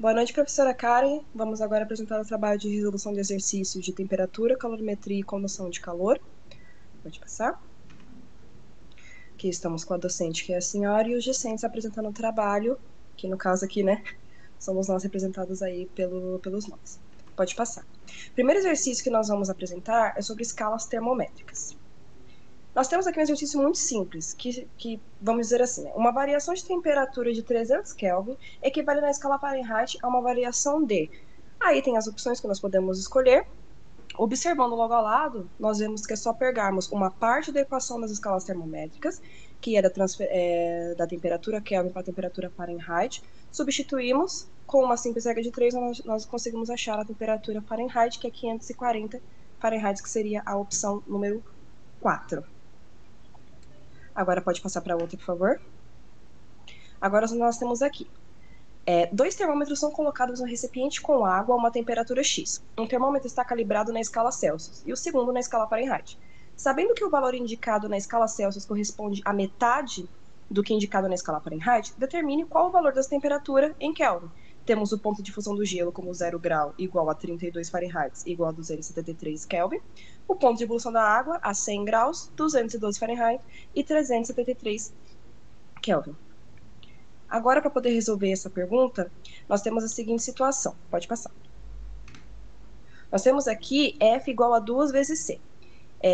Boa noite, professora Karen. Vamos agora apresentar o trabalho de resolução de exercícios de temperatura, calorimetria e condução de calor. Pode passar. Aqui estamos com a docente, que é a senhora, e os discentes apresentando o trabalho, que no caso aqui, né, somos nós representados aí pelos nós. Pode passar. O primeiro exercício que nós vamos apresentar é sobre escalas termométricas. Nós temos aqui um exercício muito simples, que vamos dizer assim, né? Uma variação de temperatura de 300 Kelvin equivale na escala Fahrenheit a uma variação de... Aí tem as opções que nós podemos escolher. Observando logo ao lado, nós vemos que é só pegarmos uma parte da equação das escalas termométricas, que é da temperatura Kelvin para a temperatura Fahrenheit, substituímos com uma simples regra de 3, nós conseguimos achar a temperatura Fahrenheit, que é 540 Fahrenheit, que seria a opção número 4. Agora pode passar para outra, por favor. Agora nós temos aqui. Dois termômetros são colocados no recipiente com água a uma temperatura X. Um termômetro está calibrado na escala Celsius e o segundo na escala Fahrenheit. Sabendo que o valor indicado na escala Celsius corresponde à metade do que indicado na escala Fahrenheit, determine qual o valor dessa temperatura em Kelvin. Temos o ponto de fusão do gelo como 0 grau igual a 32 Fahrenheit igual a 273 Kelvin. O ponto de ebulição da água a 100 graus, 212 Fahrenheit e 373 Kelvin. Agora, para poder resolver essa pergunta, nós temos a seguinte situação. Pode passar. Nós temos aqui F igual a 2 vezes C.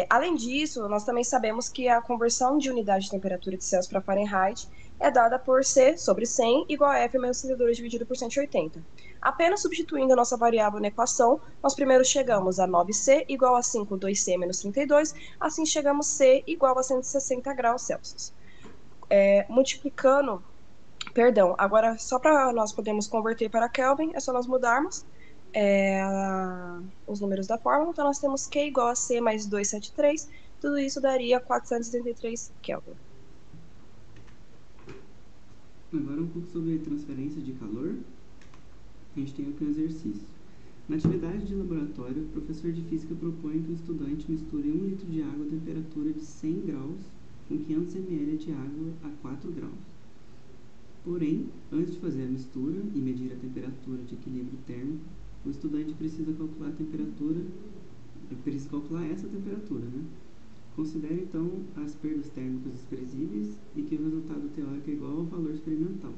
Além disso, nós também sabemos que a conversão de unidade de temperatura de Celsius para Fahrenheit é dada por C sobre 100 igual a F menos 32 dividido por 180. Apenas substituindo a nossa variável na equação, nós primeiro chegamos a 9C igual a 5 2C menos 32, assim chegamos C igual a 160 graus Celsius. Multiplicando... Perdão, agora só para nós podermos converter para Kelvin, é só nós mudarmos os números da fórmula. Então, nós temos Q igual a C mais 273, tudo isso daria 473 Kelvin. Agora um pouco sobre transferência de calor. A gente tem aqui um exercício. Na atividade de laboratório, o professor de física propõe que o estudante misture 1 litro de água a temperatura de 100 graus com 500 ml de água a 4 graus. Porém, antes de fazer a mistura e medir a temperatura de equilíbrio térmico, o estudante precisa calcular essa temperatura, né? Considere então as perdas térmicas desprezíveis e que o resultado teórico é igual ao valor experimental.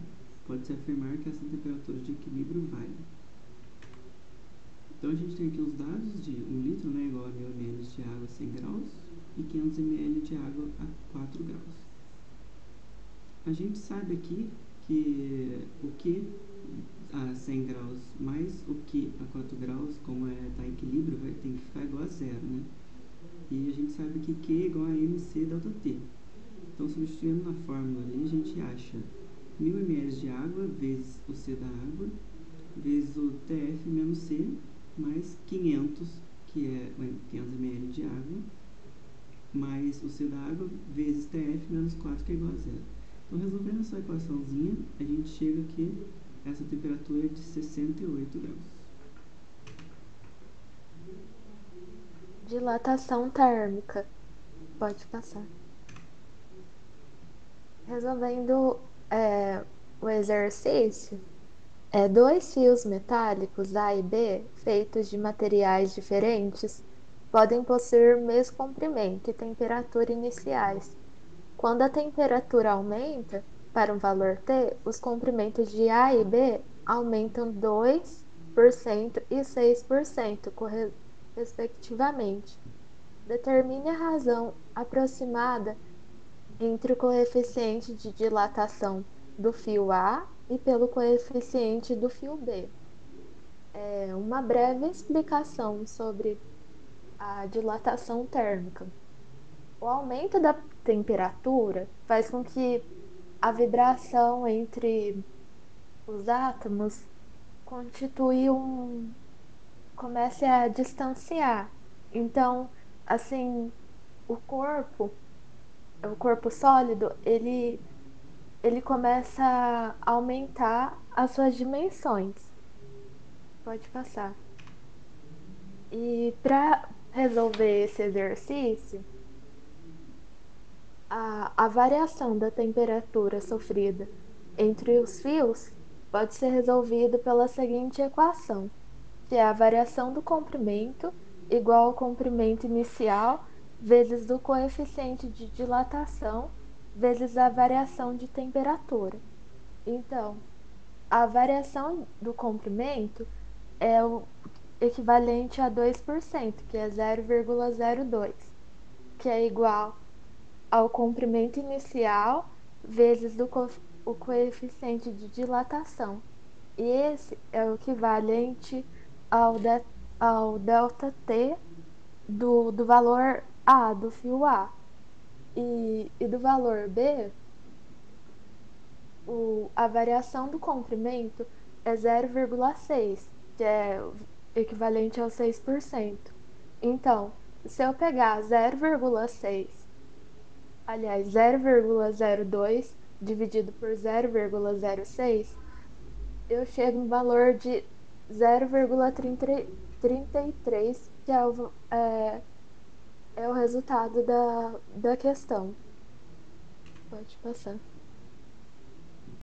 Pode-se afirmar que essa temperatura de equilíbrio vale. Então a gente tem aqui os dados de 1 litro, né, igual a 1000 ml de água a 100 graus e 500 ml de água a 4 graus. A gente sabe aqui que o Q a 100 graus mais o Q a 4 graus, como está em equilíbrio, tem que ficar igual a zero, né? E a gente sabe que Q é igual a MC delta T. Então, substituindo na fórmula ali, a gente acha 1000 ml de água vezes o C da água, vezes o TF menos C, mais 500, que é 500 ml de água, mais o C da água, vezes TF menos 4, que é igual a zero. Então, resolvendo essa equaçãozinha, a gente chega que essa temperatura é de 68 graus. Dilatação térmica. Pode passar. Resolvendo o exercício, dois fios metálicos A e B, feitos de materiais diferentes, podem possuir o mesmo comprimento e temperatura iniciais. Quando a temperatura aumenta para um valor T, os comprimentos de A e B aumentam 2% e 6%, respectivamente. Determine a razão aproximada entre o coeficiente de dilatação do fio A e pelo coeficiente do fio B. Uma breve explicação sobre a dilatação térmica. O aumento da temperatura faz com que a vibração entre os átomos comece a distanciar. Então, assim, o corpo sólido, ele começa a aumentar as suas dimensões. Pode passar. E para resolver esse exercício, a variação da temperatura sofrida entre os fios pode ser resolvido pela seguinte equação, que é a variação do comprimento igual ao comprimento inicial vezes o coeficiente de dilatação vezes a variação de temperatura. Então, a variação do comprimento é o equivalente a 2%, que é 0,02, que é igual ao comprimento inicial vezes o coeficiente de dilatação. E esse é o equivalente ao, ao ΔT do valor A, do fio A. E do valor B, a variação do comprimento é 0,6, que é equivalente ao 6%. Então, se eu pegar 0,6, aliás, 0,02 dividido por 0,06, eu chego no valor de 0,33, que é o resultado da questão. Pode passar.